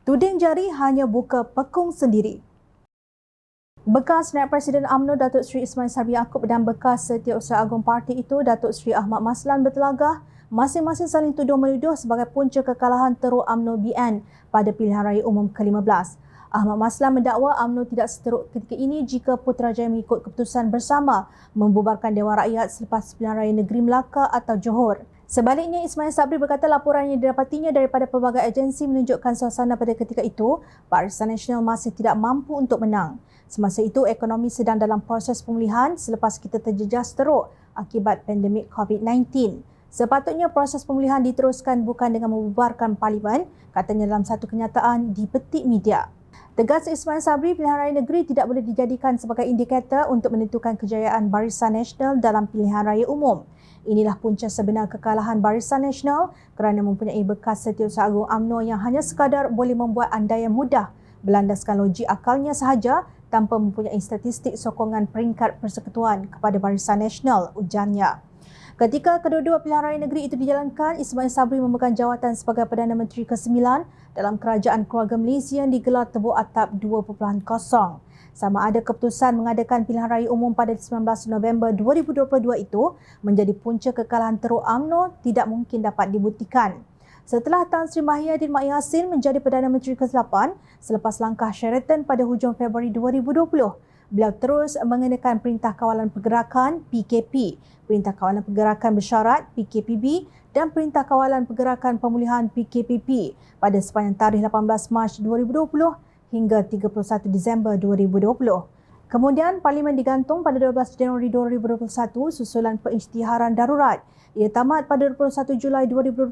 Tuding jari hanya buka pekung sendiri. Bekas Naib Presiden UMNO Datuk Seri Ismail Sabri Yaakob dan bekas Setiausaha Agung Parti itu Datuk Seri Ahmad Maslan bertelagah masing-masing saling tuduh-menuduh sebagai punca kekalahan teruk UMNO BN pada pilihan raya umum ke-15. Ahmad Maslan mendakwa UMNO tidak seteruk ketika ini jika Putrajaya mengikut keputusan bersama membubarkan Dewan Rakyat selepas pilihan raya negeri Melaka atau Johor. Sebaliknya, Ismail Sabri berkata laporan yang didapatinya daripada pelbagai agensi menunjukkan suasana pada ketika itu Barisan Nasional masih tidak mampu untuk menang. Semasa itu, ekonomi sedang dalam proses pemulihan selepas kita terjejas teruk akibat pandemik COVID-19. Sepatutnya proses pemulihan diteruskan bukan dengan membubarkan parlimen, katanya dalam satu kenyataan di petik media. Tegas Ismail Sabri, pilihan raya negeri tidak boleh dijadikan sebagai indikator untuk menentukan kejayaan Barisan Nasional dalam pilihan raya umum. Inilah punca sebenar kekalahan Barisan Nasional kerana mempunyai bekas Setiausaha Agung UMNO yang hanya sekadar boleh membuat andaian mudah berlandaskan logik akalnya sahaja tanpa mempunyai statistik sokongan peringkat persekutuan kepada Barisan Nasional, ujarnya. Ketika kedua-dua pilihan raya negeri itu dijalankan, Ismail Sabri memegang jawatan sebagai Perdana Menteri ke-9 dalam Kerajaan Keluarga Malaysia yang digelar tebuk atap 2.0. Sama ada keputusan mengadakan pilihan raya umum pada 19 November 2022 itu menjadi punca kekalahan teruk UMNO tidak mungkin dapat dibuktikan. Setelah Tan Sri Mahyadin Mak Yassin menjadi Perdana Menteri ke-8 selepas langkah Sheraton pada hujung Februari 2020, beliau terus mengenakan Perintah Kawalan Pergerakan PKP, Perintah Kawalan Pergerakan Bersyarat PKPB dan Perintah Kawalan Pergerakan Pemulihan PKPP pada sepanjang tarikh 18 Mac 2020 hingga 31 Disember 2020. Kemudian, Parlimen digantung pada 12 Januari 2021 susulan pengisytiharan darurat. Ia tamat pada 21 Julai 2021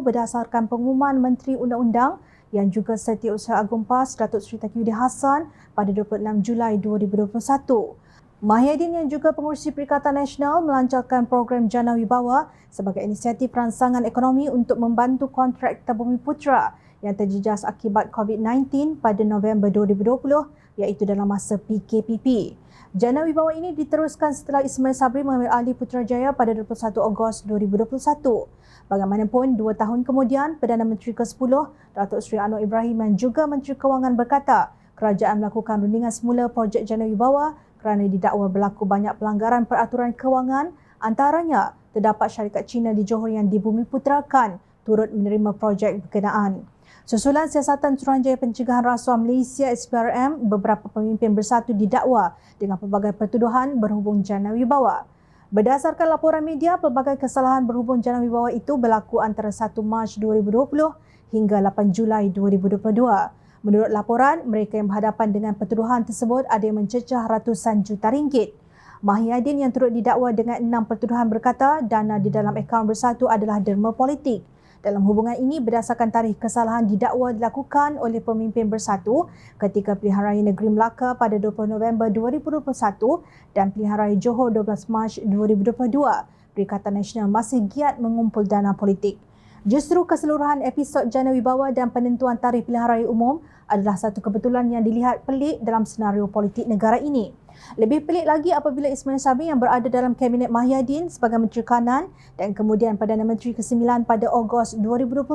berdasarkan pengumuman Menteri Undang-Undang yang juga Setiausaha Agung PAS Datuk Seri Taqiyuddin Hassan pada 26 Julai 2021. Mahyadin yang juga pengurusi Perikatan Nasional melancarkan program Jana Wibawa sebagai inisiatif rangsangan ekonomi untuk membantu kontraktor Bumiputera yang terjejas akibat COVID-19 pada November 2020 iaitu dalam masa PKPP. Jana Wibawa ini diteruskan setelah Ismail Sabri mengambil alih Putrajaya pada 21 Ogos 2021. Bagaimanapun, 2 tahun kemudian, Perdana Menteri ke-10 Datuk Seri Anwar Ibrahim yang juga Menteri Kewangan berkata kerajaan melakukan rundingan semula projek Jana Wibawa kerana didakwa berlaku banyak pelanggaran peraturan kewangan, antaranya terdapat syarikat Cina di Johor yang dibumiputerakan turut menerima projek berkenaan. Susulan siasatan Suruhanjaya Pencegahan Rasuah Malaysia SPRM, beberapa pemimpin bersatu didakwa dengan pelbagai pertuduhan berhubung Jana Wibawa. Berdasarkan laporan media, pelbagai kesalahan berhubung Jana Wibawa itu berlaku antara 1 Mac 2020 hingga 8 Julai 2022. Menurut laporan, mereka yang berhadapan dengan pertuduhan tersebut ada yang mencecah ratusan juta ringgit. Mahyadin yang turut didakwa dengan 6 pertuduhan berkata dana di dalam akaun bersatu adalah derma politik. Dalam hubungan ini, berdasarkan tarikh kesalahan didakwa dilakukan oleh pemimpin bersatu ketika pilihan raya negeri Melaka pada 20 November 2021 dan pilihan raya Johor 12 Mac 2022, Perikatan Nasional masih giat mengumpul dana politik. Justru keseluruhan episod Jana Wibawa dan penentuan tarikh pilihan raya umum adalah satu kebetulan yang dilihat pelik dalam senario politik negara ini. Lebih pelik lagi apabila Ismail Sabri yang berada dalam Kabinet Mahyadin sebagai Menteri Kanan dan kemudian Perdana Menteri ke-9 pada Ogos 2021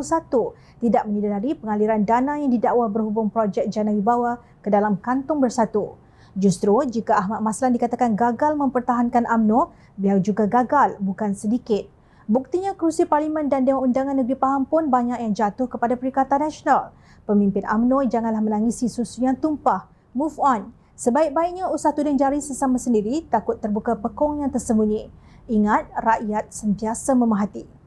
tidak menyedari pengaliran dana yang didakwa berhubung projek Jana Wibawa ke dalam kantung bersatu. Justru jika Ahmad Maslan dikatakan gagal mempertahankan UMNO, beliau juga gagal bukan sedikit. Buktinya kerusi Parlimen dan Dewan Undangan Negeri Pahang pun banyak yang jatuh kepada Perikatan Nasional. Pemimpin UMNO janganlah menangisi susu yang tumpah. Move on. Sebaik-baiknya usah tuding jari sesama sendiri takut terbuka pekong yang tersembunyi. Ingat, rakyat sentiasa memahati.